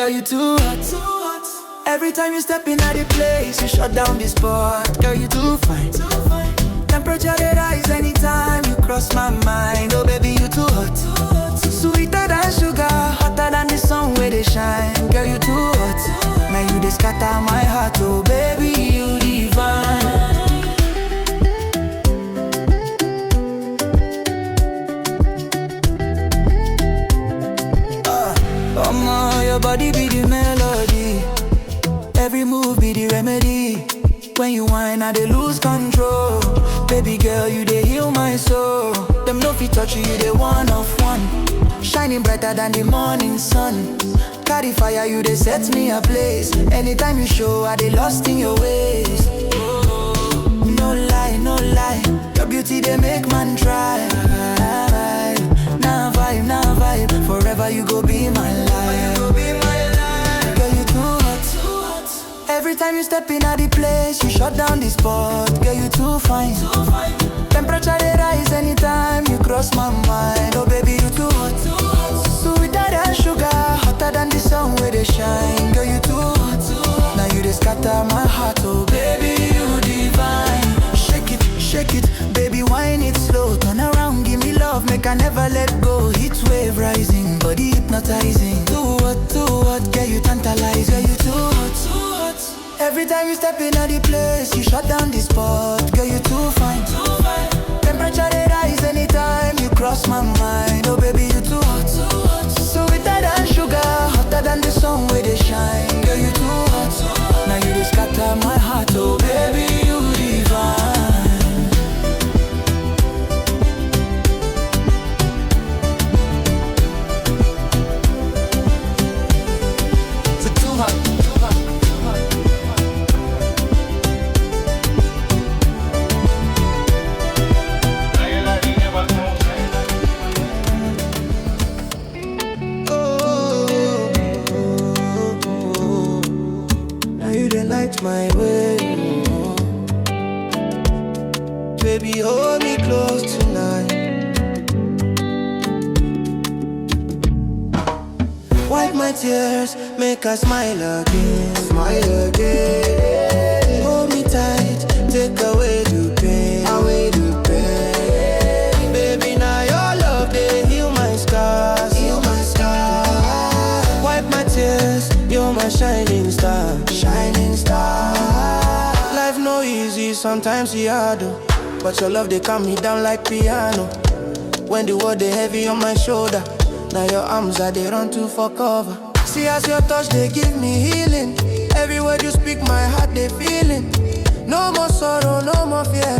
Girl, you too hot, too hot. Every time you step in at the place, you shut down the spot. Girl, you too fine, too fine. Temperature they rise anytime you cross my mind. Oh baby, you too hot, too hot. Sweeter than sugar, hotter than the sun where they shine. Girl, you too hot, now you just scatter my heart. Oh baby, you divine. Your body be the melody, every move be the remedy. When you whine, I dey lose control. Baby girl, you dey heal my soul. Them no fit touch you, you dey one of one. Shining brighter than the morning sun. Carry fire, you dey set me ablaze. Anytime you show, I dey lost in your ways. No lie, no lie. Your beauty dey make man try. Nah vibe, nah vibe. Forever you go be my life. Girl, you too hot, too hot. Every time you step in at the place, you shut down the spot. Girl, you too fine, too fine. Temperature they rise anytime you cross my mind. Oh baby, you too hot, too hot. Sweeter than sugar, hotter than the sun where they shine. Girl, you too hot, too hot. Now you just scatter my heart. Oh baby, you divine. Shake it, baby, whine it slow. Turn around, give me love, make I never let go. Heat wave rising, body hypnotizing. Too hot, girl, you tantalize. Girl, you too hot, too hot. Every time you step in at the place, you shut down the spot. Girl, you too fine, too fine. Temperature they rise anytime you cross my mind. Oh baby, you too hot, too hot. Sweeter than sugar, hotter than the sun where they shine. Girl, you too hot, too hot. Now you just scatter my heart. Oh baby, you divine. My way, baby, hold me close tonight. Wipe my tears, make us smile again, smile again. Hold me tight, take away the pain, away the pain. Baby, now your love, they heal my scars, heal my scars. Wipe my tears, you're my shining star, shining star. Life no easy, sometimes it's hard, but your love they calm me down like piano. When the world they heavy on my shoulder, now your arms are they run to for cover. See as your touch they give me healing. Every word you speak my heart they feeling. No more sorrow, no more fear.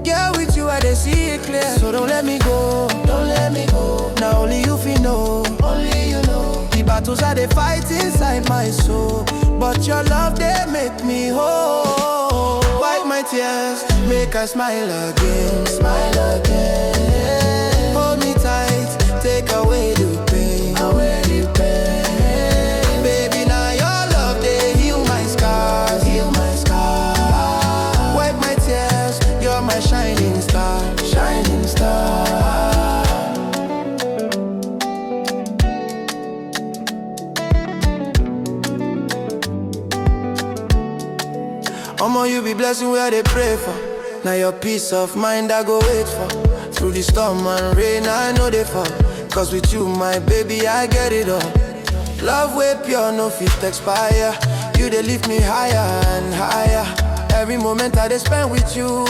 Yeah, with you I they see it clear. So don't let me go, don't let me go. Now only you feel know, only you know. The battles I they fight inside my soul, but your love they make me whole. Wipe my tears, make I smile again, smile again. Hold me tight, take away the pain, away the pain. Baby, now your love they heal my scars, heal my scars. Wipe my tears, you're my shining star, shining star. Omo, you be blessing where they pray for. Now your peace of mind I go wait for. Through the storm and rain I know they fall. Cause with you my baby I get it all. Love way pure, no fit expire. You they lift me higher and higher. Every moment I they spend with you.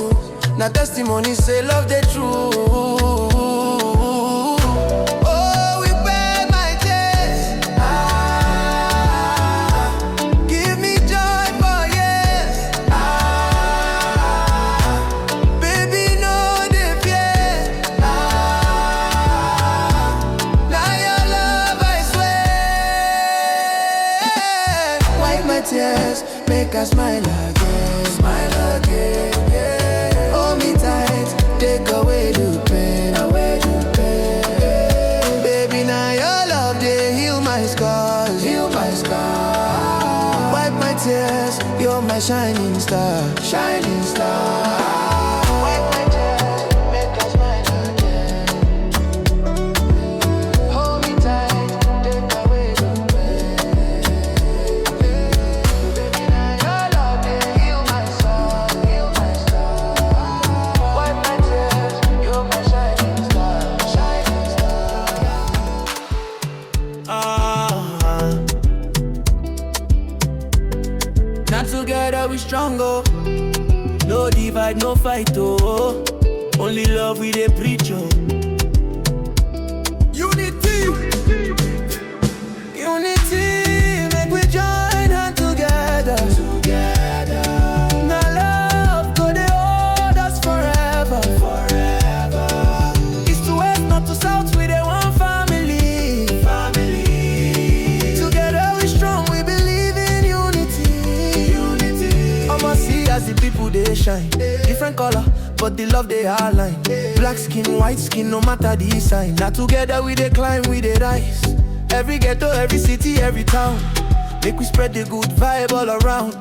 Now testimony say love they true. Make us smile again, smile again, yeah. Hold me tight, take away the pain, away the pain. Baby, now your love, they heal my scars, heal my scars. Wipe my tears, you're my shining star, shining star. Wipe my tears, make us smile again. Hold me tight, take away the pain. we strong, oh. No divide, no fight, oh. Only love we dey preach, oh. Unity, unity, make we join hands together. Now love go dey hold us forever. East to west, north to south, we dey one family. Together we strong, we believe in unity. I'ma see as the people they shine. Different color, but the love they align. Black skin, white skin, no matter the sign. Now together we dey climb, we dey rise. Every ghetto, every city, every town. Make we spread the good vibe all around.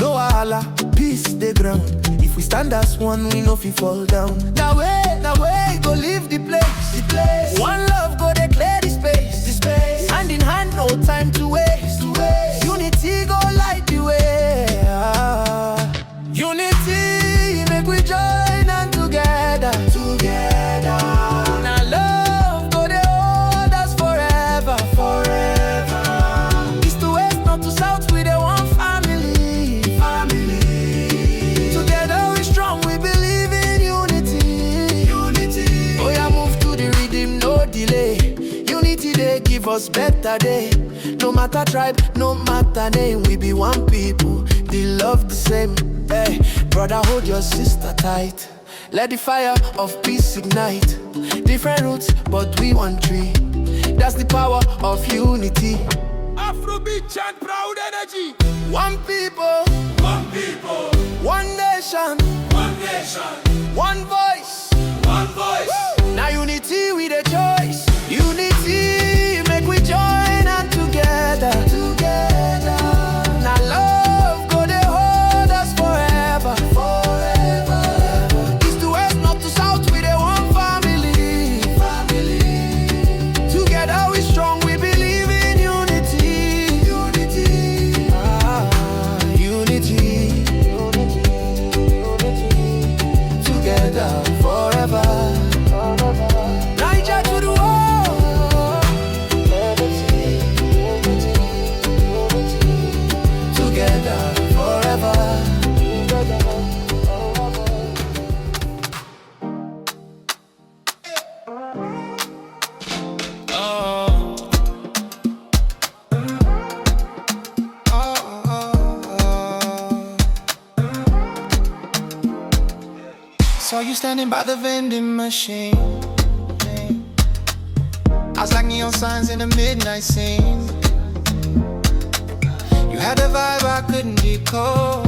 No wahala, peace the ground. If we stand as one, we no fi fall down. Now way, go leave the place. One love, go dey clear the space. Hand in hand, no time to waste. Unity go light the way. Unity, make we join and together. Now love go dey hold us forever. East to west, north to south, we dey one family. Together we strong, we believe in unity. Oh yeah, move to the rhythm, no delay. Unity they give us better day. No matter tribe, no matter name, we be one people. They love the same. Hey, brother, hold your sister tight. Let the fire of peace ignite. Different roots, but we one tree. That's the power of unity. Afrobeat chant proud energy. One people, one nation, one voice. Woo! Now unity with a choice. Unity, make we join and together. Now love go dey hold us forever. East to west, north to south, we dey one family. Together we strong, we believe in unity. Unity. Together forever. Naija to the world. Together forever. Saw you standing by the vending machine. I was like neon signs in the midnight scene. You had a vibe I couldn't decode,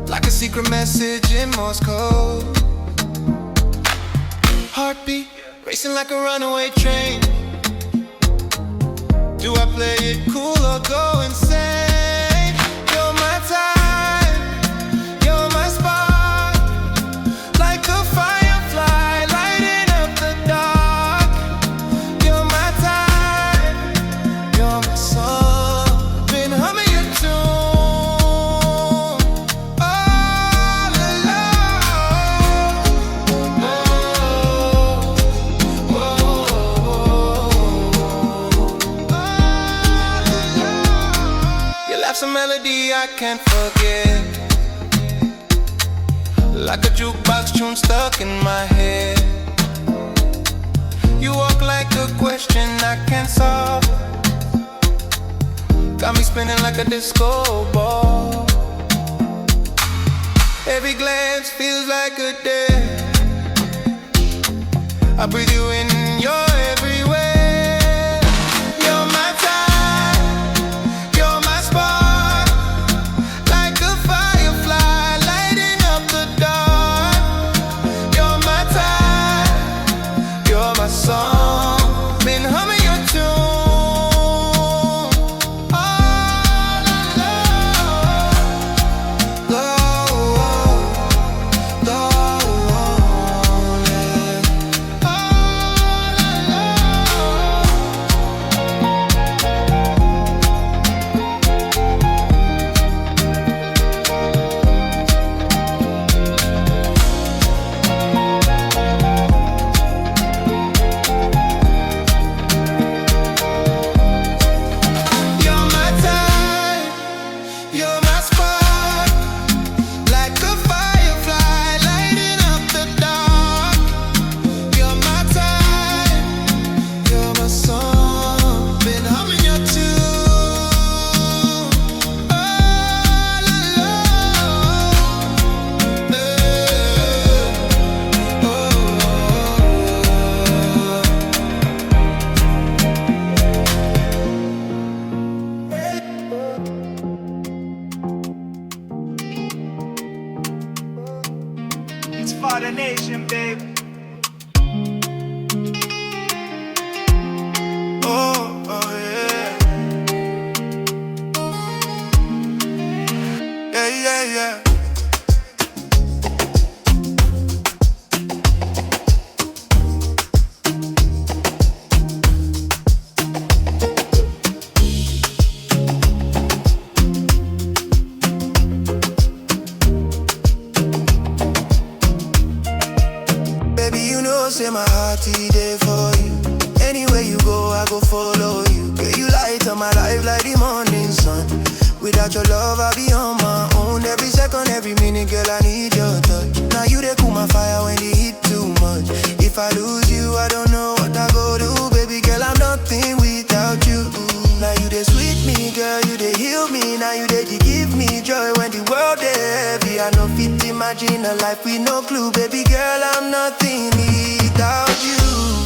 like a secret message in Morse code. Heartbeat racing like a runaway train. Do I play it cool or go insane? You're my type, you're my spark, like a firefly lighting up the dark. You're my type, you're my song. Been humming your tune all alone. Your laugh's a melody I can't forget, like a jukebox tune stuck in my head. You walk like a question I can't solve, got me spinning like a disco ball. Every glance feels like a day. I breathe you in, you're everywhere. You're my type, you're my spark, like a firefly lighting up the dark. You're my type, you're my song. Been humming your tune all alone. know, say my heart is there for you. Anywhere you go, I go follow you. Girl, you light up my life like the morning sun. Without your love, I'll be on my own. Every second, every minute, girl, I need your touch. Now you they cool my fire when the heat too much. If I lose you, I don't know what I go do. Baby girl, I'm nothing without you. Now you they sweet me, girl, you they heal me. Now you they give me joy when the world is heavy. I know fit imagine a life with no clue. Baby girl, I'm nothing without you.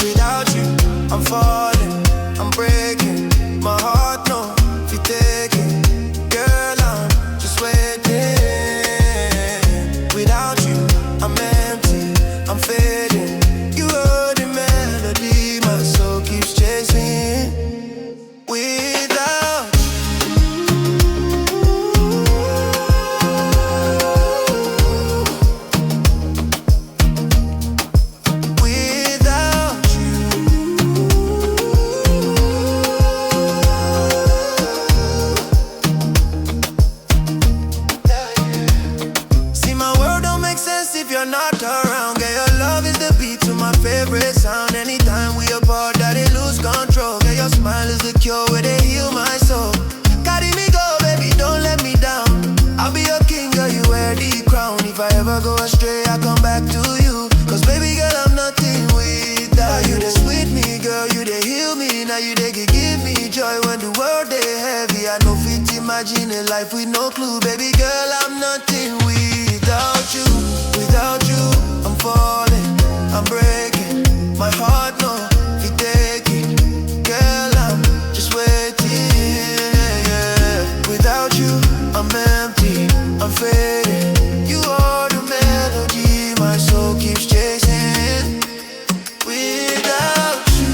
Without you, I'm falling, I'm breaking. My heart, no, if you take it. Girl, I'm just waiting. Without you, I'm empty, I'm fading. You are the melody my soul keeps chasing. Without not around, girl, your love is the beat to my favorite sound. Anytime we apart, that it lose control. Girl, your smile is the cure where they heal my soul. Carry me go, baby, don't let me down. I'll be your king, girl, you wear the crown. If I ever go astray, I come back to you. Cause baby girl, I'm nothing without you. They sweet me, girl, you they heal me. Now you they give me joy when the world they heavy. I know fit imagine a life with no clue. Baby girl, I'm nothing without you. Without you, I'm falling, I'm breaking. My heart, no, if you take it. Girl, I'm just waiting, yeah. Without you, I'm empty, I'm fading. You are the melody my soul keeps chasing. Without you,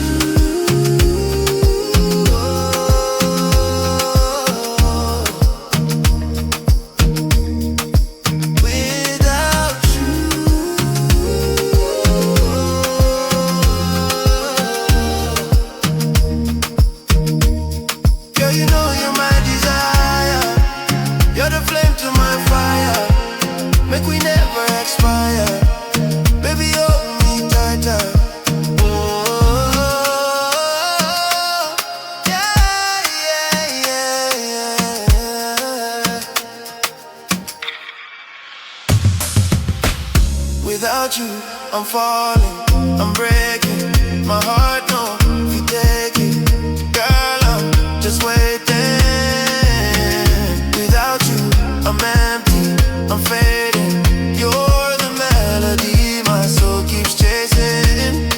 without you, I'm falling, I'm breaking. My heart, no, if you take it. Girl, I'm just waiting. Without you, I'm empty, I'm fading. You're the melody my soul keeps chasing.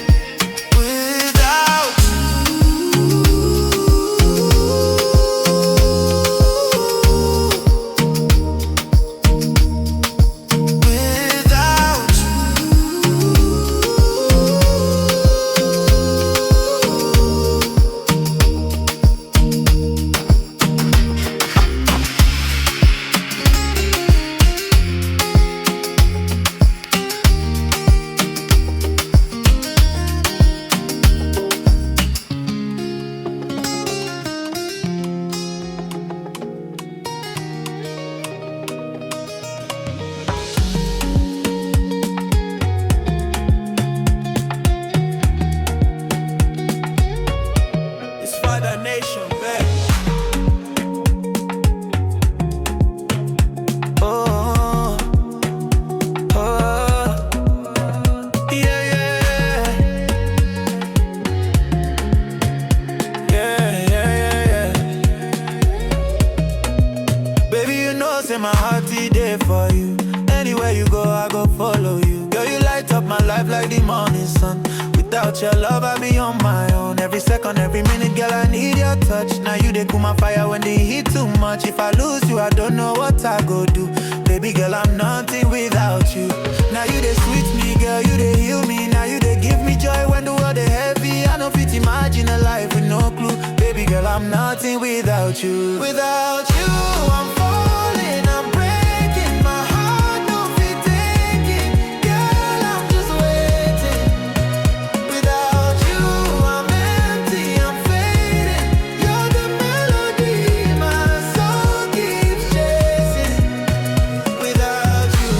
Without your love, I be on my own. Every second, every minute, girl, I need your touch. Now you they cool my fire when they heat too much. If I lose you, I don't know what I go do. Baby girl, I'm nothing without you. Now you they sweet me, girl, you they heal me. Now you they give me joy when the world is heavy. I know fit imagine a life with no clue. Baby girl, I'm nothing without you. Without you, I'm falling, I'm breaking. My heart don't fit taking. Girl, I'm just waiting. Without you, I'm empty, I'm fading. You're the melody my soul keeps chasing. Without you,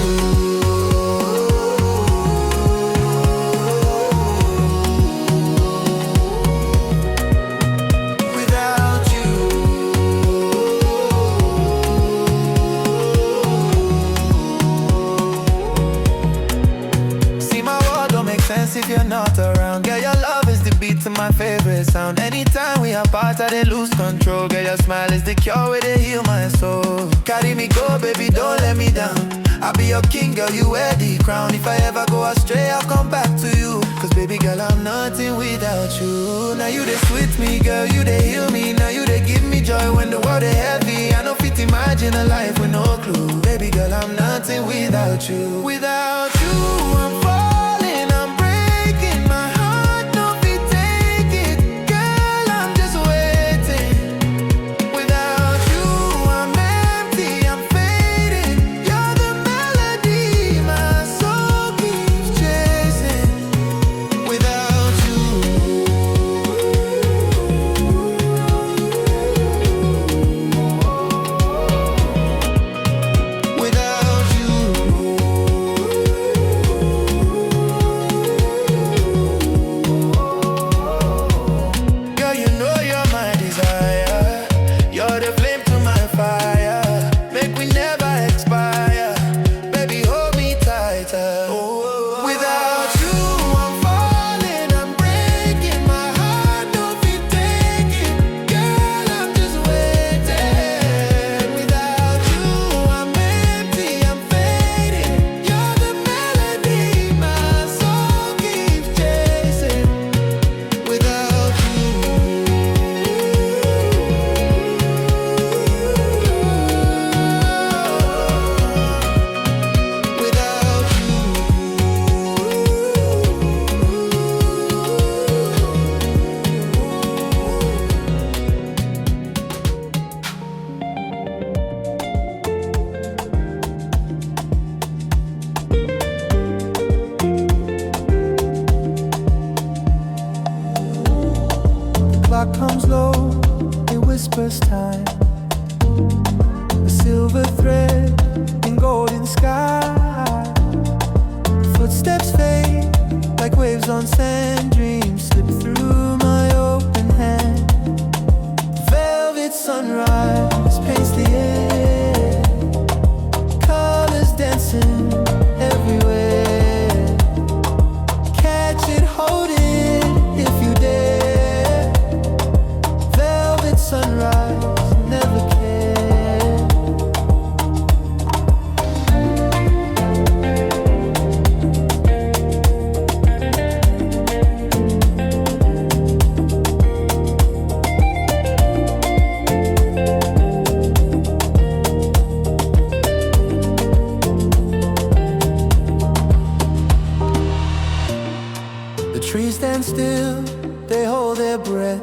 around. Girl, your love is the beat to my favorite sound. Anytime we apart, I dey lose control. Girl, your smile is the cure where they heal my soul. Carry me go, baby, don't let me down. I'll be your king, girl, you wear the crown. If I ever go astray, I'll come back to you. Cause baby girl, I'm nothing without you. Now you they sweet me, girl, you they heal me. Now you they give me joy when the world is heavy. I know fit imagine a life with no clue. Baby girl, I'm nothing without you. Without you, I'm falling, I'm breaking. My heart don't fit take it. Girl, I'm just waiting. Without you, I'm empty, I'm fading. You're the melody my soul keeps chasing. Without you, without you, girl, you know you're my desire. You're the flame to my fire. Make we never expire. Baby, hold me tighter. Without you, I'm falling, I'm breaking. My heart don't fit take it. Girl, I'm just waiting. Without you, I'm empty, I'm fading. You're the melody my soul keeps chasing. Without you, without you. Clock comes low, it whispers time. A silver thread in golden sky. Footsteps fade like waves on sand. Dreams slip through my open hand. Velvet sunrise paints the air. Colors dancing everywhere. Catch it, hold it if you dare. Velvet sunrise, never care. The trees stand still, they hold their breath.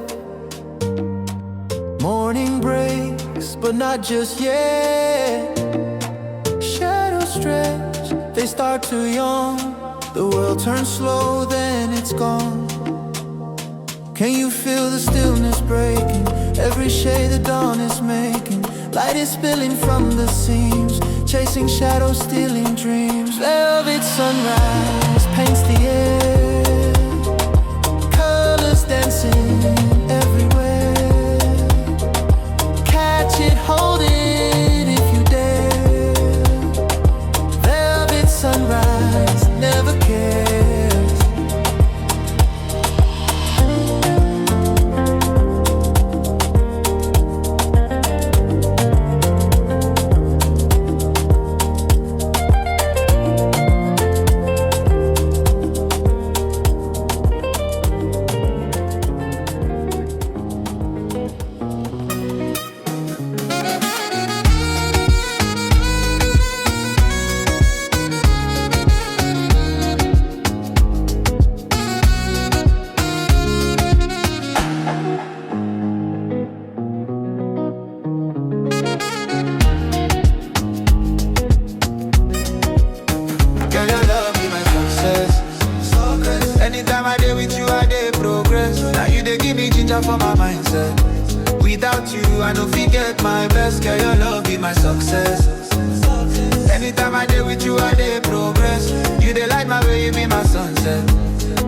Morning breaks, but not just yet. Shadows stretch, they start to yawn. The world turns slow, then it's gone. Can you feel the stillness breaking? Every shade the dawn is making. Light is spilling from the seams, chasing shadows, stealing dreams. Velvet sunrise paints the air. Colors dancing everywhere. Catch it, hold it if you dare. Velvet sunrise, never cares. For my mindset. Without you, I don't forget my best. Girl, your love be my success. Anytime I dey with you, I dey progress. You dey light my way, you be my sunset.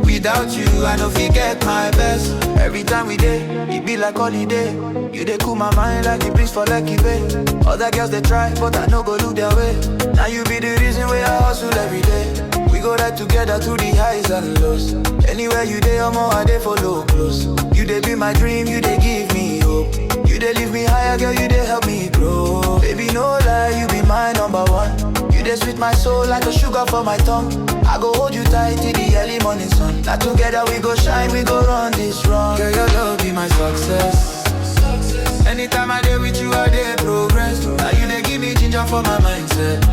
Without you, I don't forget my best. Every time we dey, it be like holiday. You dey cool my mind like the breeze for Lucky Bay. Other girls they try, but I no go look their way. Now you be the reason why I hustle every day. We We go right together through the highs and lows. Anywhere you dey, I'm all I dey follow close. You dey be my dream, you dey give me hope. You dey lift me higher, girl, you dey help me grow. Baby, no lie, you be my number one. You dey sweet my soul like a sugar for my tongue. I go hold you tight till the early morning sun. Now together we go shine, we go run this run. Girl, your love be my success. Anytime I dey with you, I dey progress. Now you dey give me ginger for my mindset.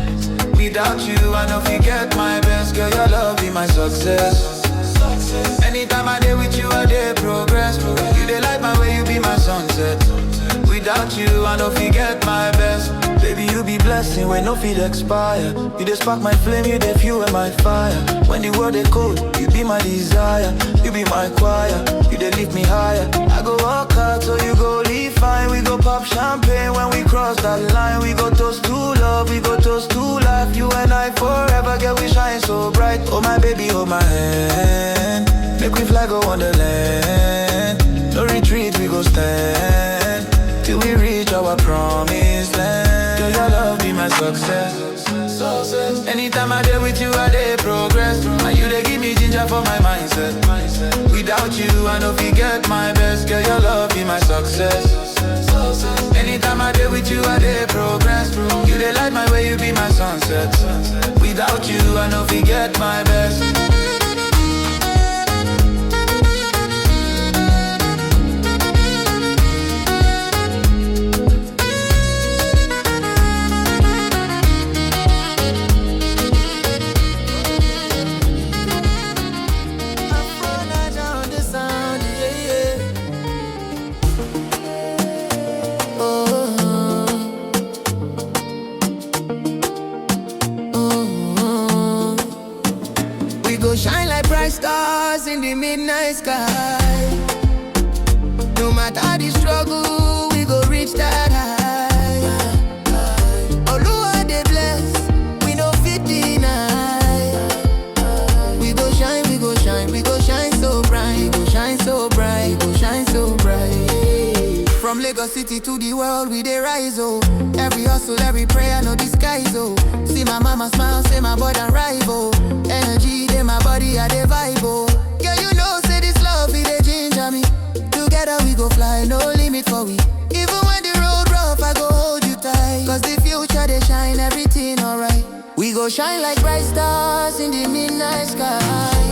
Without you, I don't forget my best. Girl, your love be my success. Anytime I dey with you, I dey progress. You dey light my way, you be my sunset. Without you, I don't forget my best. Baby, you be blessing when no feet expire. You dey spark my flame, you dey fuel my fire. When the world is cold, you be my desire. You be my choir, you dey lift me higher. I go walk out so you go live fine. We go pop champagne when we cross that line. We go toast to love, we go toast to life. You and I forever, girl, we shine so bright. Oh my baby, hold my hand. Make we fly go Wonderland. No retreat, we go stand till we reach our promised land. Girl, your love be my success. Anytime I dey with you, I dey progress. And you dey give me ginger for my mindset. Without you, I don't forget my best. Girl, your love be my success. Anytime I dey with you, I dey progress. You dey light my way, you be my sunset. Without you, I don't forget my best. Shine like bright stars in the midnight sky. No matter the struggle, we go reach that high. Oluwa dey bless, we no fit deny. We go shine, we go shine, we go shine so bright. We go shine so bright, we go shine so bright. From Lagos City to the world, we dey rise, oh. Every hustle, every prayer, no disguise, oh. See my mama smile, say my boy done rival. Energy in my body, I dey vibe, oh. Girl, you know, say this love, it dey ginger me. Together we go fly, no limit for we. Even when the road rough, I go hold you tight. Cause the future, they shine, everything alright. We go shine like bright stars in the midnight sky.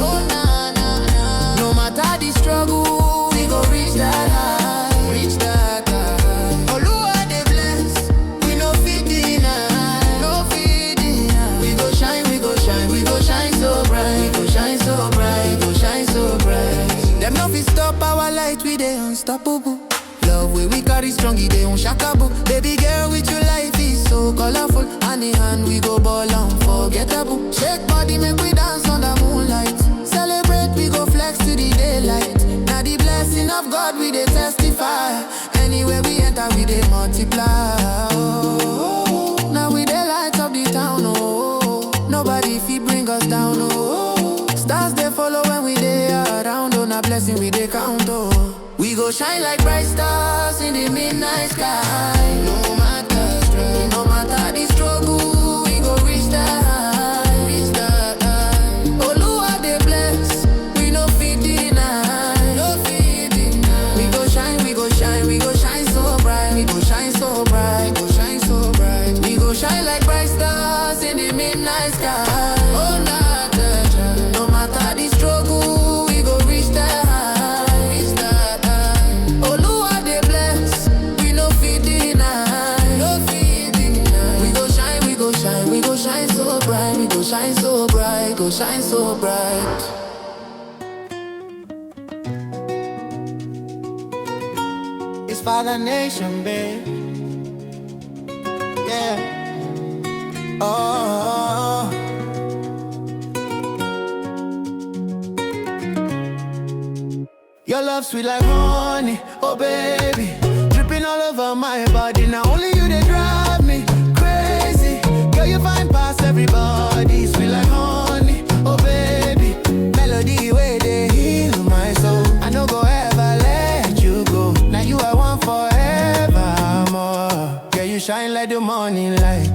Oh, nah, nah, nah. No matter the struggle, we go reach that high. Reach that high. Oluwa dey bless, we no fit deny. No fit deny. We go shine, we go shine, we go shine so bright. We go shine so bright, go shine so bright. Them no fit stop our light, we dey unstoppable. Love way we carry strong, it dey unshakable. Baby girl, with your life is so colorful. Hand in hand, we go ball unforgettable. Shake body, make we dance on the moonlight. Celebrate, we go flex to the daylight. Now the blessing of God, we dey testify. Anywhere we enter, we dey multiply. Oh, now we dey light up the town, oh. Nobody fit bring us down, oh. Stars they follow when we dey around, oh. Now blessing we dey count, oh. We go shine like bright stars in the midnight sky. No matter struggle, no matter the struggle, we go reach that high, reach that high. Oluwa dey bless, we no fit deny, no fit deny. We go shine, we go shine, we go shine so bright, we go shine so bright, go shine so bright. We go shine like bright stars in the midnight sky. Oh, no matter the struggle, we go reach that high, reach that high. Oluwa dey bless, we no fit deny, no fit deny. We go shine, we go shine, we go shine so bright, we go shine so bright, go shine so bright. It's for the nation, babe. Yeah. Oh. Your love sweet like honey, oh baby. Dripping all over my body. Now only you that drive me crazy. Girl, you find past everybody. Sweet like honey, oh baby. Melody where they heal my soul. I no go ever let you go. Now you I want forevermore. Girl, you shine like the morning light.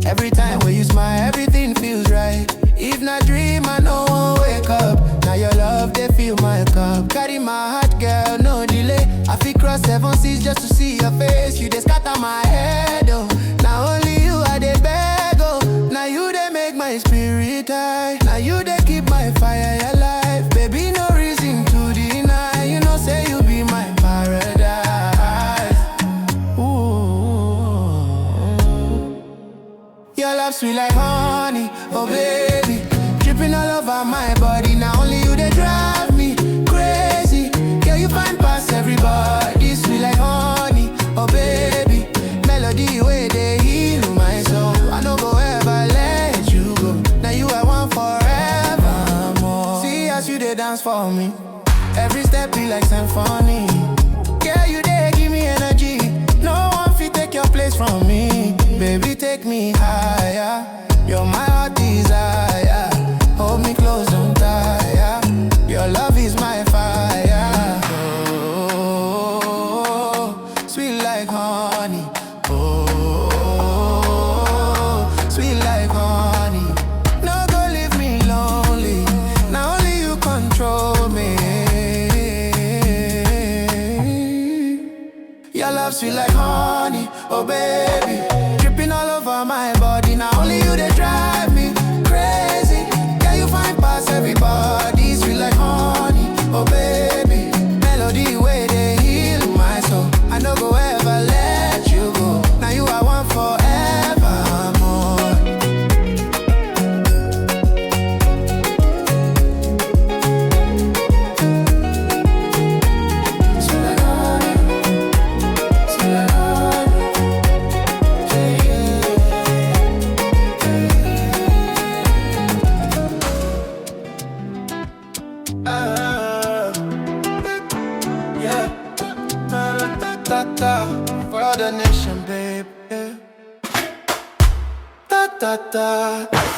Every time when you smile, everything feels right. If not fill my cup. Carry my heart, girl, no delay. I feel cross 7 seas just to see your face. You dey scatter my head, oh. Now only you I dey beg, oh. Now you dey make my spirit high. Now you dey keep my fire alive. Baby, no reason to deny. You know say you be my paradise. Ooh. Your love sweet like honey, oh baby. Dripping all over my body. Now only you they drive me crazy. Girl, you find past everybody. Sweet like honey, oh baby. Melody way they heal my soul. I no go ever let you go. Now you I want forevermore. See as you they dance for me. Every step be like symphony. Girl, you they give me energy. No one fit take your place from me. Baby, take me higher. You're my heart desire. Hold me close, don't tire. Your love is my fire. Oh, sweet like honey. Oh, sweet like honey. No go leave me lonely. Now only you control me. Your love sweet like honey, oh baby. Dripping all over my body. Now only you they drive me crazy. Can you find past everybody? Sweet like honey, oh baby. Melody way they heal my soul. I no go ever let you go. Now you I want forevermore. Sweet like honey, sweet like honey. Yeah. Ta-ta, for the nation, babe. Yeah. Ta-ta-ta,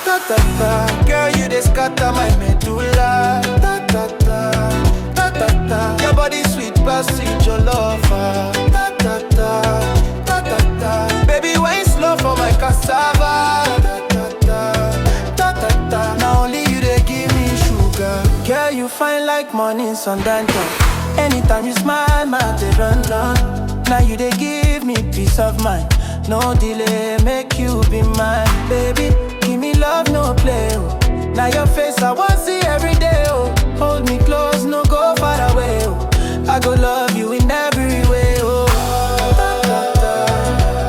ta-ta-ta. Girl, you dey scatter my medulla. Ta-ta-ta, ta-ta-ta. Your body sweet, passage your lover. Ta-ta-ta, ta-ta-ta. Baby, wine slow for my cassava. Ta-ta-ta, ta-ta-ta. Now only you dey give me sugar. Girl, you fine like morning sun dancer. Anytime you smile, my heart they run down. Now you they give me peace of mind. No delay, make you be mine, baby. Give me love, no play. Oh. Now your face I want see every day. Oh, hold me close, no go far away. Oh, I go love you in every way. Oh, ta ta ta,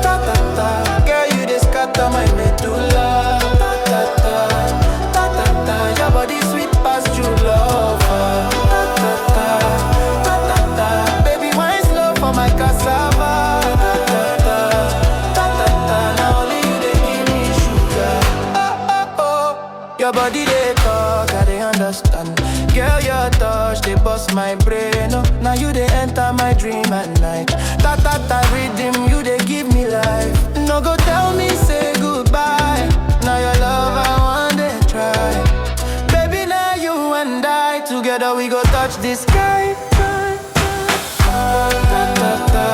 ta ta ta. Girl, you they scatter my medulla. Ta ta ta, ta ta ta. Your body sweet past true love. My cassava, now only you they give me sugar. Oh, oh, oh. Your body they talk, I they understand. Girl, your touch, they bust my brain. Oh, now you they enter my dream at night. Ta ta ta rhythm, you they give me life. No go tell me say goodbye. Now your love I want to try. Baby, now you and I together we go touch the sky. Ta ta ta,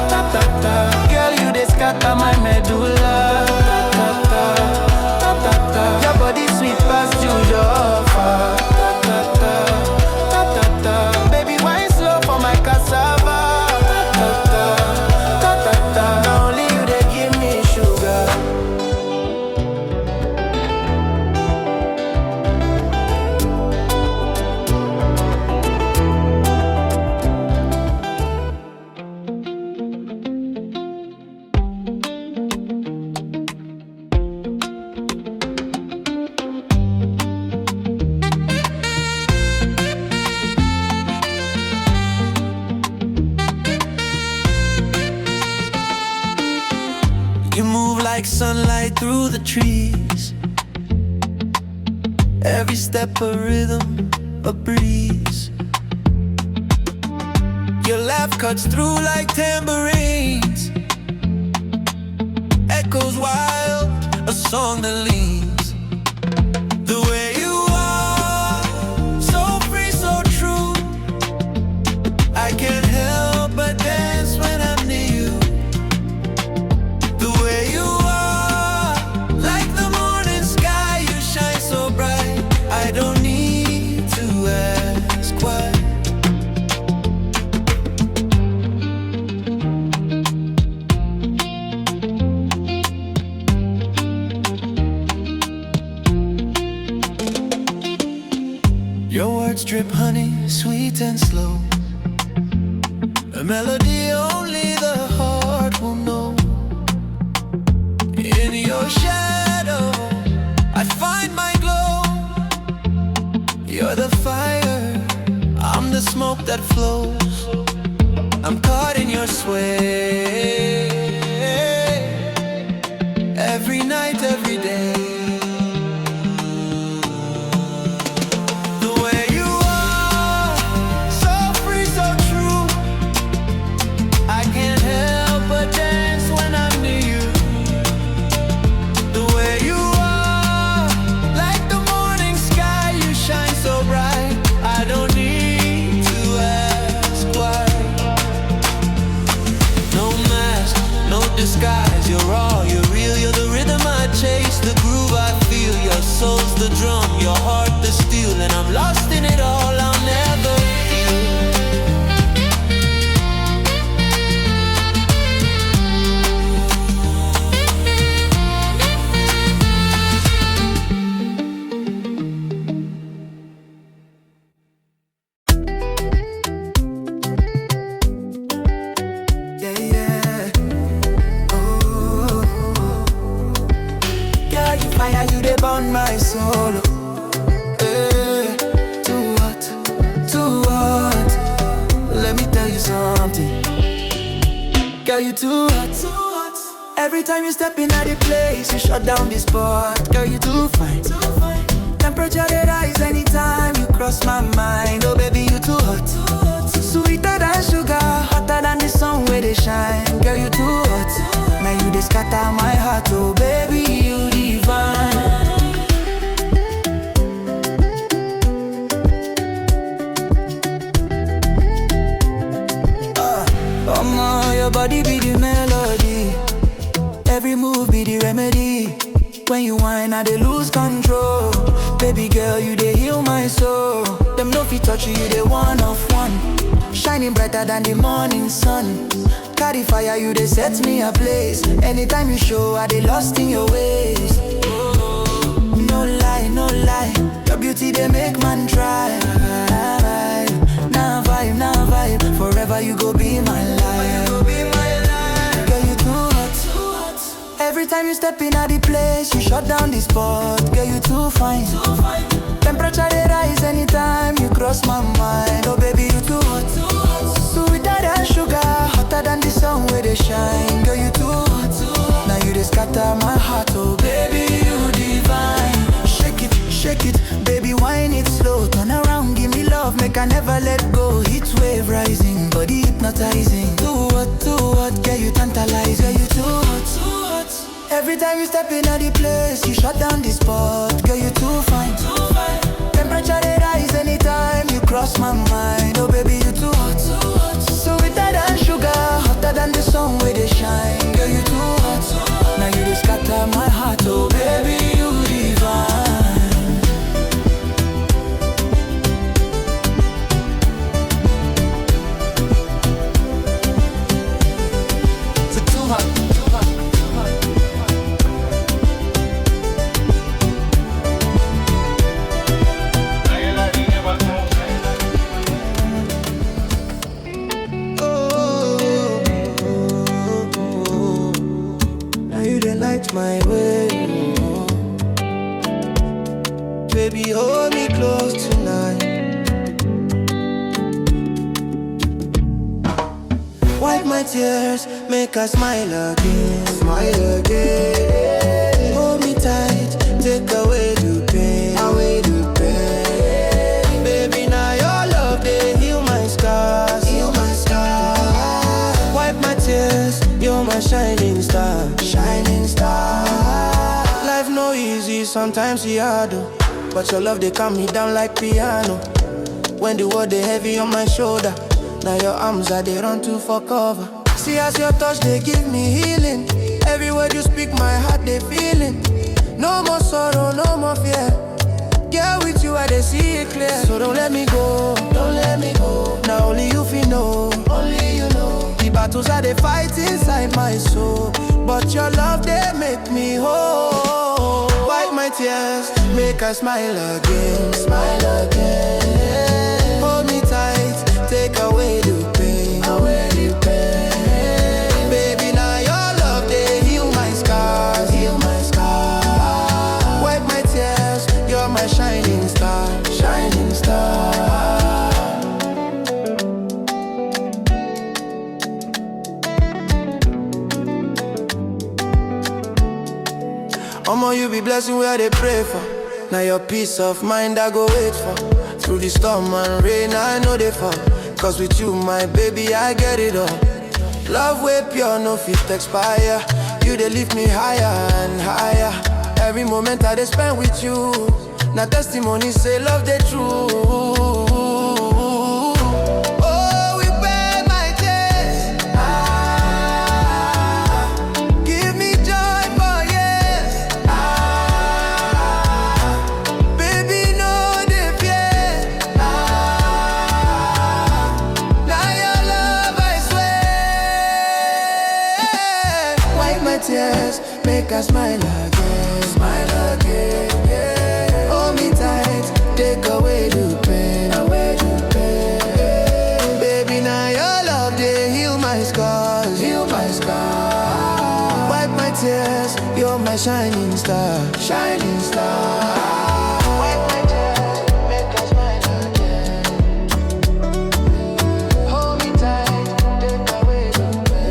ta ta ta. Girl, you they scatter my medulla. Ta ta ta, ta ta ta. Your body sweet past usual. Ta ta ta, ta ta ta. Baby, wine slow for my cassava. Ta ta ta, ta ta. Now only you they give me sugar. You move like sunlight through the trees. Every step a rhythm, a breeze. Your laugh cuts through like tambourines. Echoes wild, a song that leans. The way you are, so free, so true. I can't help but dance when I'm near you. The way you are, like the morning sky, you shine so bright. I don't need to ask words drip honey, sweet and slow. A melody only the heart will know. In your shadow, I find my glow. You're the fire, I'm the smoke that flows. I'm caught in your sway. Every night, every day. Disguise, you're raw, you're real, you're the rhythm I chase, the groove I feel, your soul's the drum, your heart the steel, and I'm lost in it all, I'll never burn my soul. Too hot, too hot. Let me tell you something. Girl, you too hot, too hot. Every time you step in at the place, you shut down the spot. Girl, you too fine, too fine. Temperature they rise anytime you cross my mind. Oh baby, you too hot, too hot. Sweeter than sugar, hotter than the sun where they shine. Girl, you too hot. Now you just scatter my heart. Oh baby, you divine. Your body be the melody, every move be the remedy. When you whine, I dey lose control. Baby girl, you dey heal my soul. Them no fit touch you, you dey one of one. Shining brighter than the morning sun. Carry fire, you dey set me ablaze. Anytime you show, I dey lost in your ways. No lie, no lie. Your beauty they make man try. Now vibe, now vibe. Forever you go be my life. Girl, you too hot. Every time you step in at the place, you shut down the spot. Girl, you too fine. Temperature they rise anytime you cross my mind. Oh baby, you too hot. Sweeter than sugar, hotter than the sun where they shine. Girl, you too hot. Now you just scatter my heart. Oh baby, you divine. Shake it, baby, wine it slow. Turn around, give me love, make I never let go. Heat wave rising, body hypnotizing. Too hot, girl, you tantalize. Girl, you too hot. Every time you step in at the place, you shut down the spot. Girl, you too fine. Temperature they rise anytime you cross my mind. Oh baby, you too hot. Sweeter than sugar, hotter than the sun where they shine. Girl, you too hot. Now you just scatter my heart. Oh baby, you divine. My way, baby, hold me close tonight. Wipe my tears, make us smile again, smile again. Hold me tight, take away the pain, away the pain. Baby, now your love they heal my scars, heal my scars. Wipe my tears, you're my shining star, shining star. Life no easy, sometimes it's hard, but your love they calm me down like piano. When the world they heavy on my shoulder, now your arms are they run to for cover. See as your touch they give me healing. Every word you speak my heart they feeling. No more sorrow, no more fear. Girl, with you I they see it clear. So don't let me go, don't let me go. Now only you feel know, only you know. The battles I they fight inside my soul, but your love they make me whole. Wipe my tears, make us smile again, smile again. Hold me tight, take away the pain, away the pain. Baby, now your love, they heal my scars, heal my scars. Wipe my tears, you're my shining star, shining star. Omo, you be blessing where they pray for. Now your peace of mind I go wait for. Through the storm and rain I know they fall. Cause with you my baby I get it all. Love way pure, no fit expire. You they lift me higher and higher. Every moment I they spend with you. Now testimony say love they true. Make us smile again, smile again, yeah. Hold me tight, take away the pain, away the pain. Baby, now your love, they heal my scars, heal my scars. Wipe my tears, you're my shining star, shining star. Wipe my tears, make us smile again. Hold me tight, take away the pain.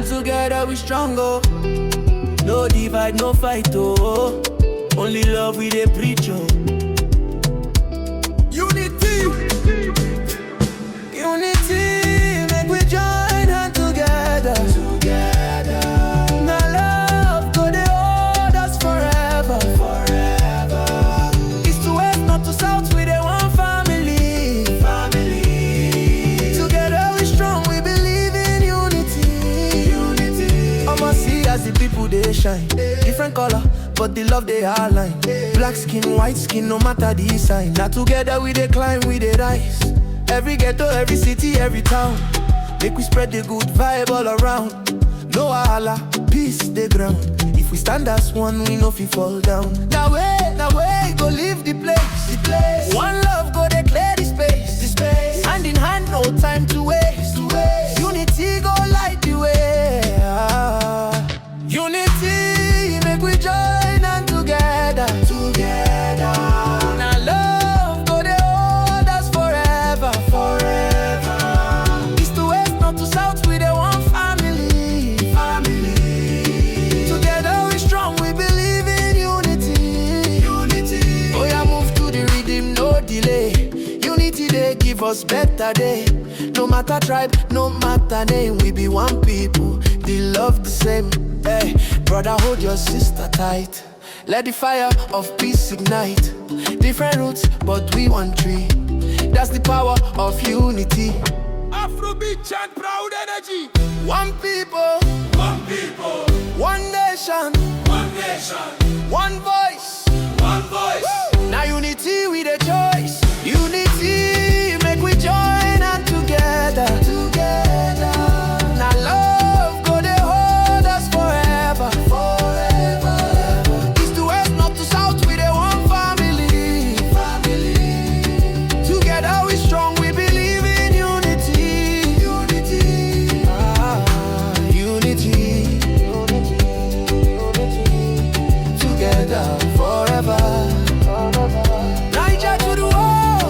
Together we stronger. No divide, no fight, oh. Only love we dey preach, oh. Unity, unity, make we join hand together. Together. Now love go dey hold us forever, forever. East to west, north to south, we dey one family, family. Together we strong, we believe in unity. I'ma see as the people they shine. Different color, but the love they align. Black skin, white skin, no matter the sign. Now together we they climb, we they rise. Every ghetto, every city, every town. Make we spread the good vibe all around. No wahala, peace the ground. If we stand as one, we know fi fall down. Now way, go leave the place, the place. One love, go they clear the space, the space. Hand in hand, no time to waste, to waste. Unity, go light the way. Unity, make we join and together, together. Now love, go they hold us forever, forever. East to west, north to south, we the one family, family. Together we strong, we believe in unity, unity. Oh yeah, move to the rhythm, no delay. Unity, they give us better day. No matter tribe, no matter name, we be one people, they love the same. Hey, brother, hold your sister tight. Let the fire of peace ignite. Different roots, but we one tree. That's the power of unity. Afrobeat chant proud energy. One people, One people, one nation, one nation, one voice, one voice. Woo! Now unity with a choice. Unity, make we join and together, together. Now love, go they hold us forever, forever. East to west, north to south, we the one family, family. Together we strong, we believe in unity, unity. Unity, unity. Together forever. Naija to the world.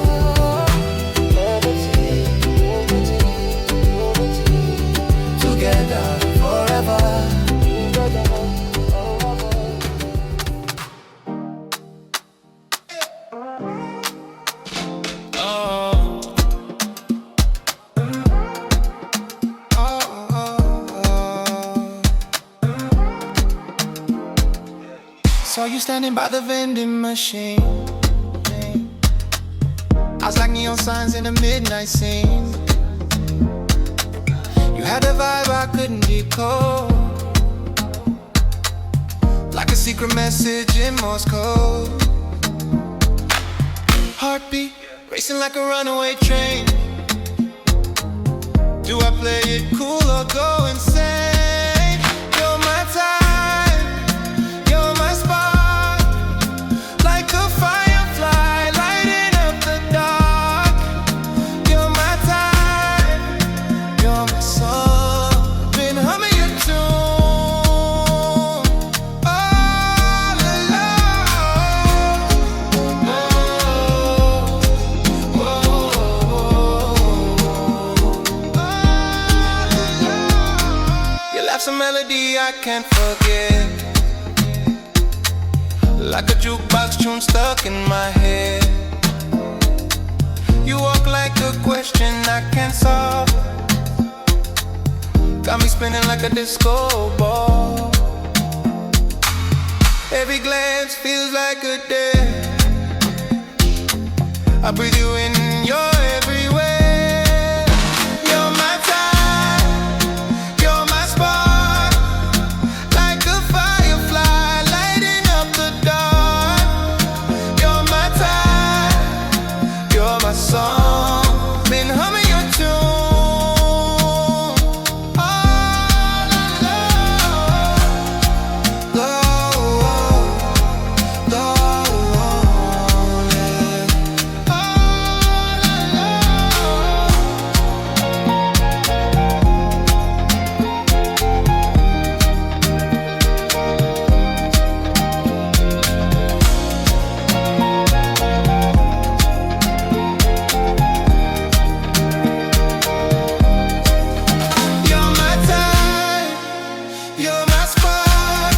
Together forever. Saw you standing by the vending machine. I was like neon signs in the midnight scene. You had a vibe I couldn't decode. secret message in Morse code. Heartbeat racing like a runaway train. Do I play it cool or go insane? You're my time, you're my spark, like a firefly lighting up the dark. You're my time, you're my song. Been humming your tune all alone. Your laugh's a melody I can't forget, like a jukebox tune stuck in my head. You walk like a question I can't solve, got me spinning like a disco ball. Every glance feels like a day. I breathe you in, you're everywhere. You're my time, you're my spark, like a firefly lighting up the dark. You're my time, you're my song. Been humming your tune all alone. Go, go, yeah. All You're my time, you're my spark,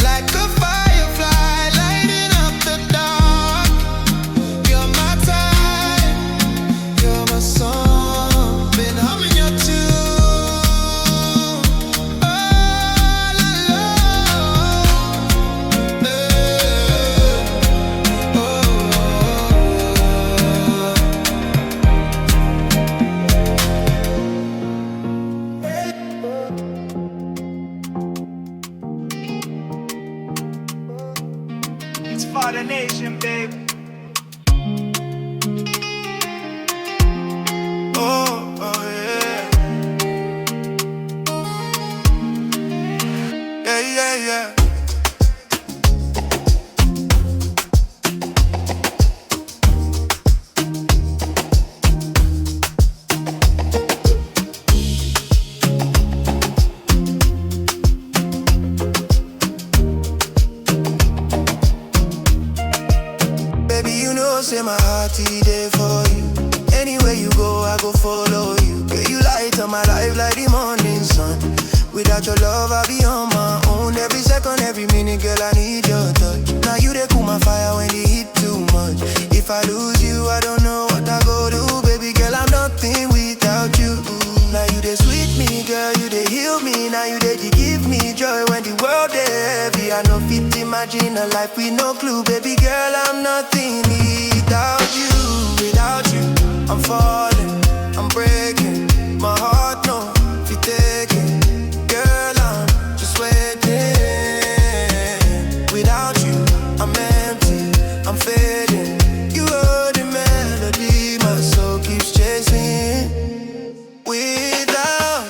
like a firefly lighting up the dark. You're my time, you're my song. Been humming your tune all alone. It's for the nation, babe. Oh, oh yeah. Yeah, yeah, yeah. Baby, you know, say my heart there for you. Anywhere you go, I go follow you. Girl, you light up my life like the morning sun. Without your love, I'll be on my own. Every second, every minute, girl, I need your touch. Now you they cool my fire when the heat too much. If I lose you, I don't know what I go do. Baby girl, I'm nothing without you. Now you they sweet me, girl, you they heal me. Now you they give me joy when the world they heavy. I know fit imagine a life with no clue. Baby girl, I'm nothing without you. Without you, I'm falling, I'm breaking. My heart no fit taking. Girl, I'm just waiting. Without you, I'm empty, I'm fading. You are the melody my soul keeps chasing. Without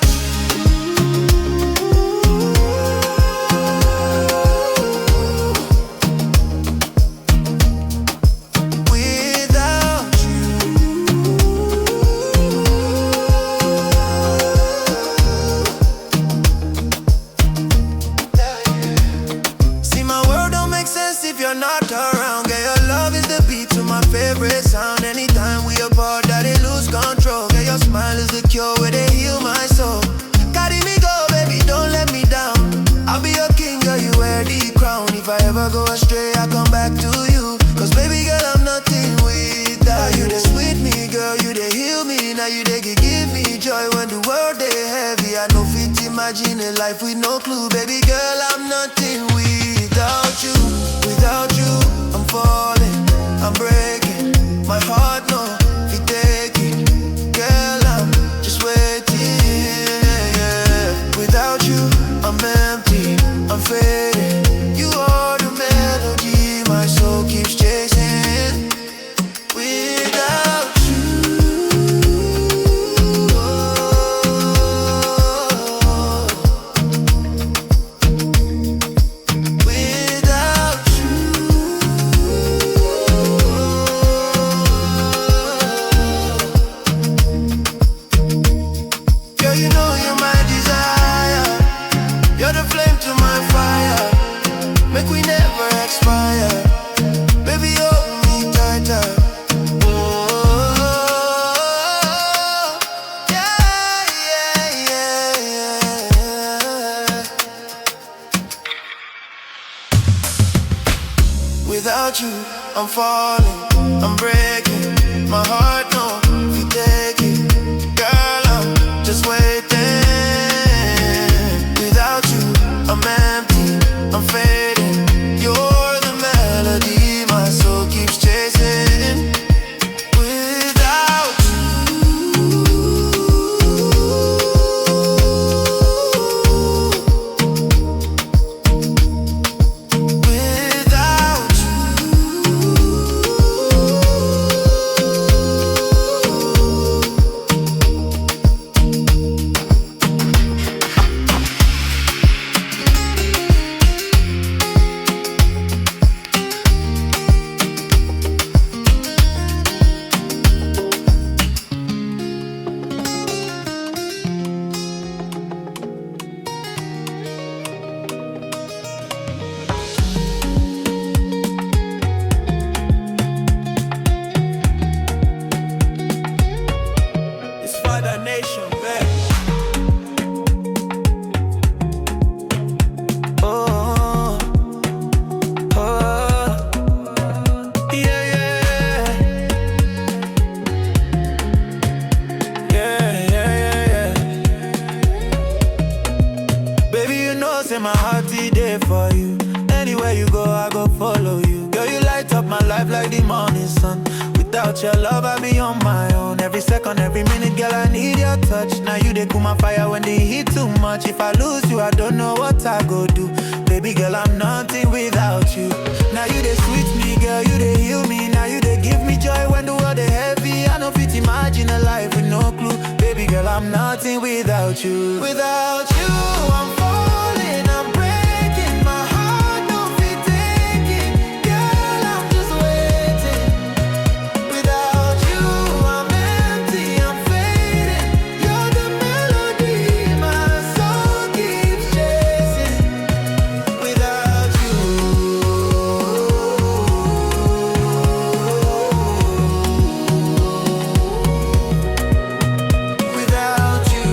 without you. See, my world don't make sense if you're not around. Girl, your love is the beat to my favorite sound. Anytime we apart, that it lose control. Girl, your smile is the cure where they heal my soul. Carry me go, baby, don't let me down. I'll be your king, girl, you wear the crown. If I ever go astray, I come back to you. Cause baby girl, I'm nothing without you. They sweet me, girl, you they heal me. Now you they give me joy when the world they heavy. I know fit imagine a life with no clue. Baby girl, I'm nothing without you. Without you, I'm falling, I'm breaking. My heart no fit taking. Girl, I'm just waiting. Yeah. Without you, I'm empty, I'm fading. You are I'm falling, I'm breaking. My heart know if you take it. Girl, I'm just waiting. Without you, I'm empty, I'm fading. You're the melody my soul keeps chasing. Without your love, I be on my own. Every second, every minute, girl, I need your touch. Now you they cool my fire when they heat too much. If I lose you, I don't know what I go do. Baby girl, I'm nothing without you. Now you they sweet me, girl, you they heal me. Now you they give me joy when the world is heavy. I know fit imagine a life with no clue. Baby girl, I'm nothing without you. Without you, I'm falling, I'm breaking. My heart don't fit taking. Girl, I'm just waiting. Without you, I'm empty, I'm fading. You're the melody my soul keeps chasing. Without you, without you.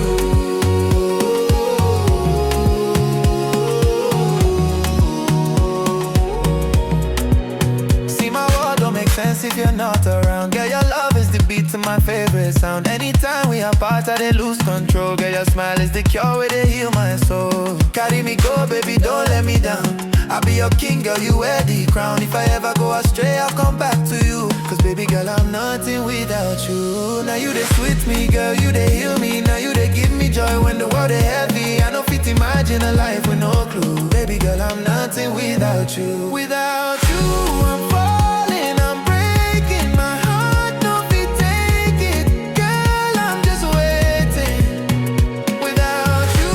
See, my world don't make sense if you're not around. Girl, your love is the beat to my favorite sound. Anytime we apart, I they lose control. Girl, your smile is the cure where they heal my soul. Carry me, go, baby, don't let me down. I'll be your king, girl, you wear the crown. If I ever go astray, I'll come back to you. Cause baby girl, I'm nothing without you. Now you they sweet me, girl, you they heal me. Now you they give me joy when the world is heavy. I know fit imagine a life with no clue. Baby girl, I'm nothing without you. Without you, I'm falling, I'm breaking. My heart don't fit take it. Girl, I'm just waiting. Without you,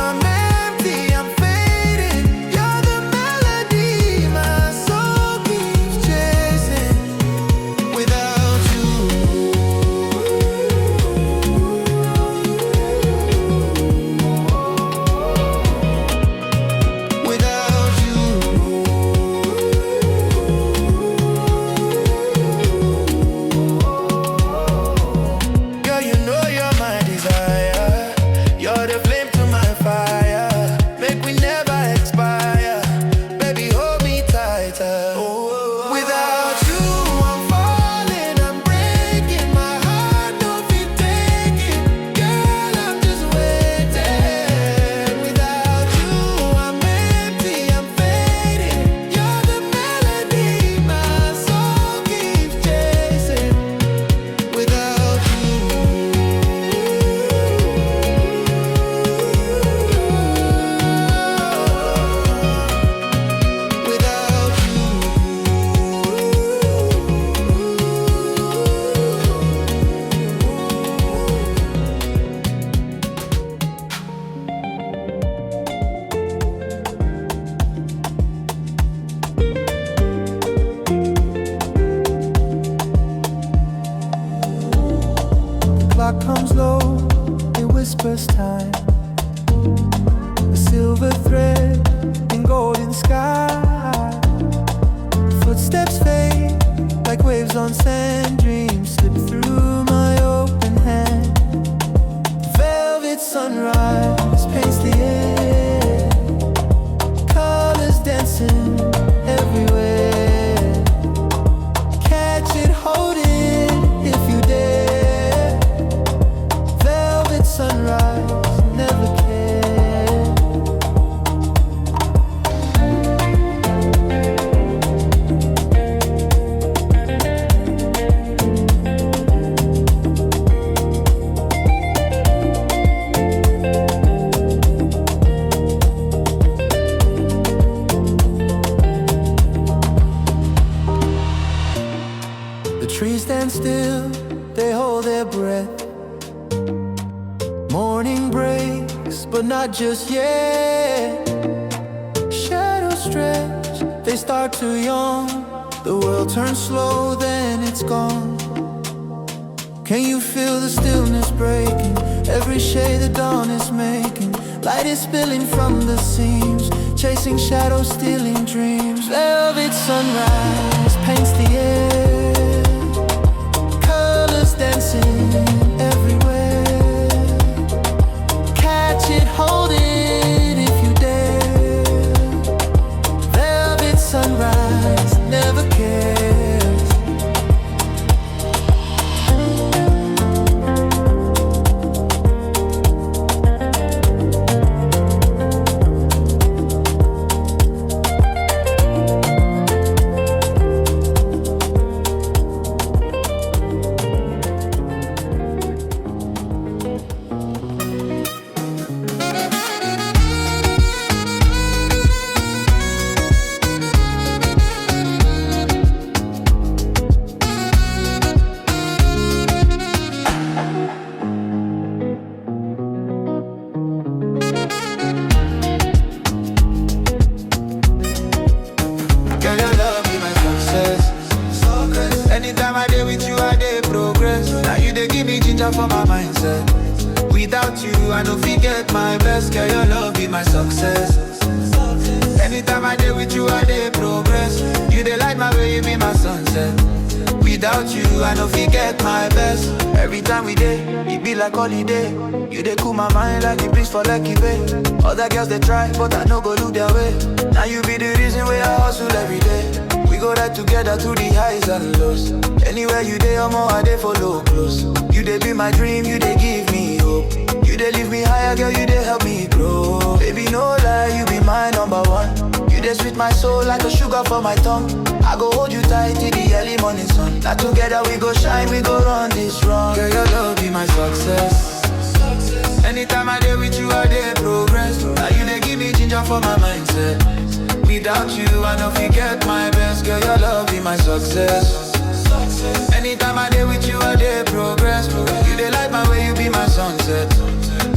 I'm empty, I'm fading. You're the melody my soul keeps chasing. Without you, without you. Girl, you know you're my desire. You're the flame to my fire. Make we never expire. Baby, hold me tighter. Without you, I'm falling, I'm breaking. My heart don't fit taking. Girl, I'm just waiting. Without you, I'm empty, I'm fading. You're the melody my soul keeps chasing. Without you, without you. The clock comes low, it whispers time. A silver thread in golden sky. Footsteps fade like waves on sand. Dreams slip through my open hand. Velvet sunrise paints the air. Colors dancing everywhere. Trees stand still, they hold their breath. Morning breaks, but not just yet. Shadows stretch, they start to yawn. The world turns slow, then it's gone. Can you feel the stillness breaking? Every shade the dawn is making. Light is spilling from the seams, chasing shadows, stealing dreams. Velvet sunrise paints the air, colors dancing everywhere. Catch it, hold it if you dare. Velvet sunrise never cares. For my mindset. Without you, I don't forget my best. Girl, your love be my success. Anytime I dey with you, I dey progress. You dey light my way, you be my sunset. Without you, I don't forget my best. Every time we dey, it be like holiday. You dey cool my mind like the breeze for Lucky Bay. Other girls they try, but I no go look their way. Now you be the reason why I hustle every day. We go right together through the highs and lows. Anywhere you dey, I'm all I dey follow close. You dey be my dream, you dey give me hope. You dey lift me higher, girl, you dey help me grow. Baby, no lie, you be my number one. You dey sweet my soul like a sugar for my tongue. I go hold you tight till the early morning sun. Now together we go shine, we go run this run. Girl, your love be my success. Anytime I dey with you, I dey progress. Now you dey give me ginger for my mindset. Without you, I don't forget my best. Girl, your love be my success. Anytime I dey with you, I dey progress. You dey light my way, you be my sunset.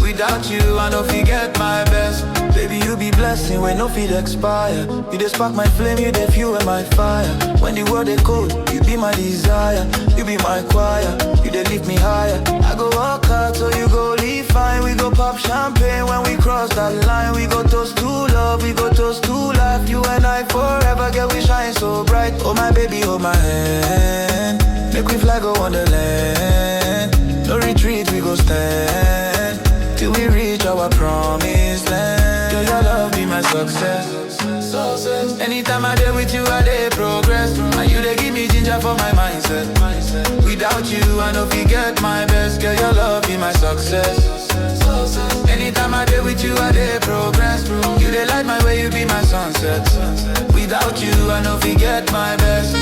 Without you, I don't forget my best. Baby, you be blessing when no feet expire. You dey spark my flame, you dey fuel my fire. When the world is cold, you be my desire. You be my choir, you dey lift me higher. I go walk hard so you go live fine. We go pop champagne when we cross that line. We go toast to love, we go toast to life. You and I forever, girl, we shine so bright. Oh my baby, hold my hand. Make we fly go wonderland. No retreat, we go stand till we reach our promised land. Girl, your love be my success. Anytime I dey with you, I dey progress. And you dey give me ginger for my mindset. Without you, I don't forget my best. Girl, your love be my success. Anytime I dey with you, I dey progress. You dey light my way, you be my sunset. Without you, I don't forget my best.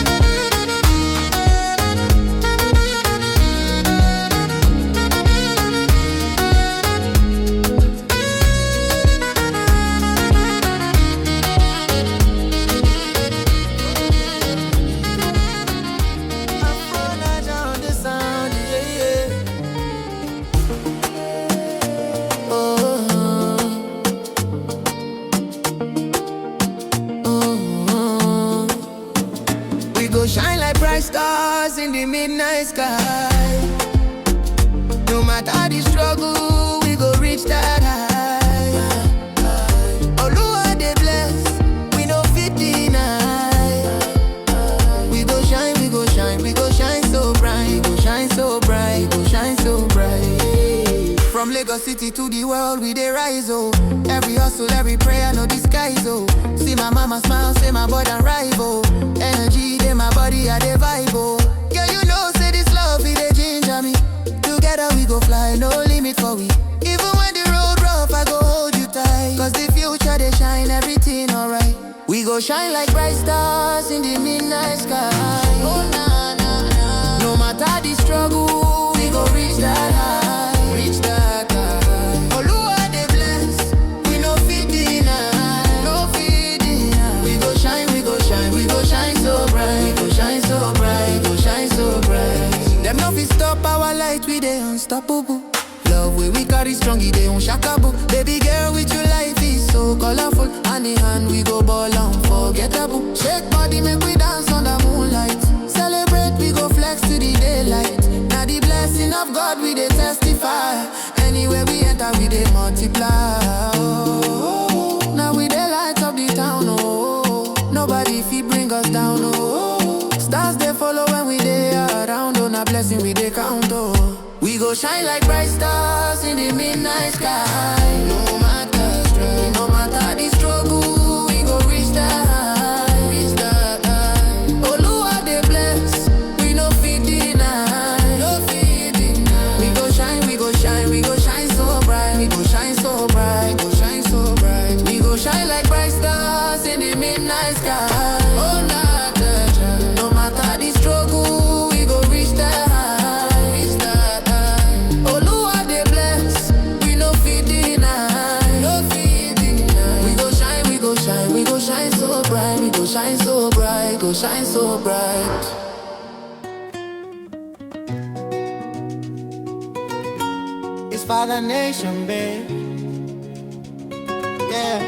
Shine like bright stars in the midnight sky. No matter the struggle, we go reach that high. Oluwa dey bless, we no fit deny. We go shine, we go shine, we go shine so bright. We go shine so bright, we go shine so bright. From Lagos City to the world, we dey rise, oh. Every hustle, every prayer, no disguise, oh. See my mama smile, say my boy done rival. Energy in my body, I dey vibe, oh. Girl, you know, say this love, it dey ginger me. Together we go fly, no limit for we. Even when the road rough, I go hold you tight. Cause the future, they shine, everything alright. We go shine like bright stars in the midnight sky. Oh, na, na, na. No matter the struggle, we go reach that high. Reach that high. Oluwa dey bless, we no fit deny. No fit deny. We go shine, we go shine, we go shine so bright. We go shine so bright, we go shine so bright. unstoppable. Love way we carry strong, they unshakable. Baby girl, with your life is so colorful. Hand in hand, we go ball unforgettable. Shake body, make we dance on the moonlight. Celebrate, we go flex to the daylight. Now the blessing of God, we they testify. Anywhere we enter, we they multiply. Oh, now we they light up the town, oh. Nobody fit bring us down, oh. Stars they follow when we they around, oh. Now blessing we they count, oh. We go shine like bright stars in the midnight sky. No matter struggle, no matter the struggle, we go reach the high, reach the high. Oluwa they bless, we no fit deny, no fit deny. We go shine, we go shine, we go shine so bright, we go shine so bright, go shine so bright. We go shine like bright stars in the midnight sky. Oh, no matter the struggle, we go reach the high. Shine so bright, go shine so bright. It's for the nation, babe. Yeah.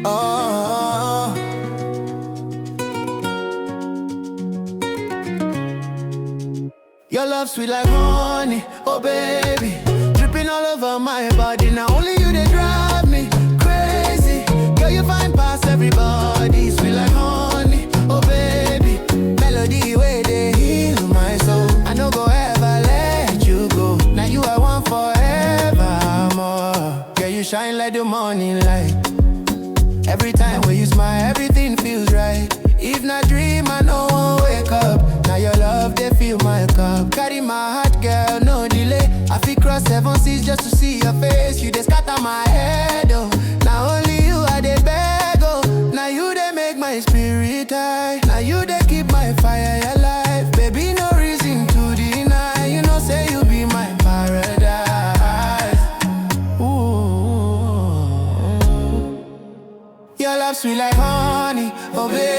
Oh. Your love sweet like honey, oh baby. Dripping all over my body. Now only you they drive me crazy. Girl, you find past everybody. Sweet like honey, oh baby. Melody way they heal my soul. I no go ever let you go. Now you I want forevermore. Girl, you shine like the morning light. Every time when you smile, everything feels right. If not dream, I no one wake up. Now your love, they fill my cup. Carry my heart, girl, no delay. I feel cross 7 seas just to see your face. You just scatter my head, oh. Now only you are the beg, oh. Now you they make my spirit high. Now you they keep my fire alive. Baby, no reason to deny. You know, say you be my paradise. Ooh. Your love sweet like honey, oh baby.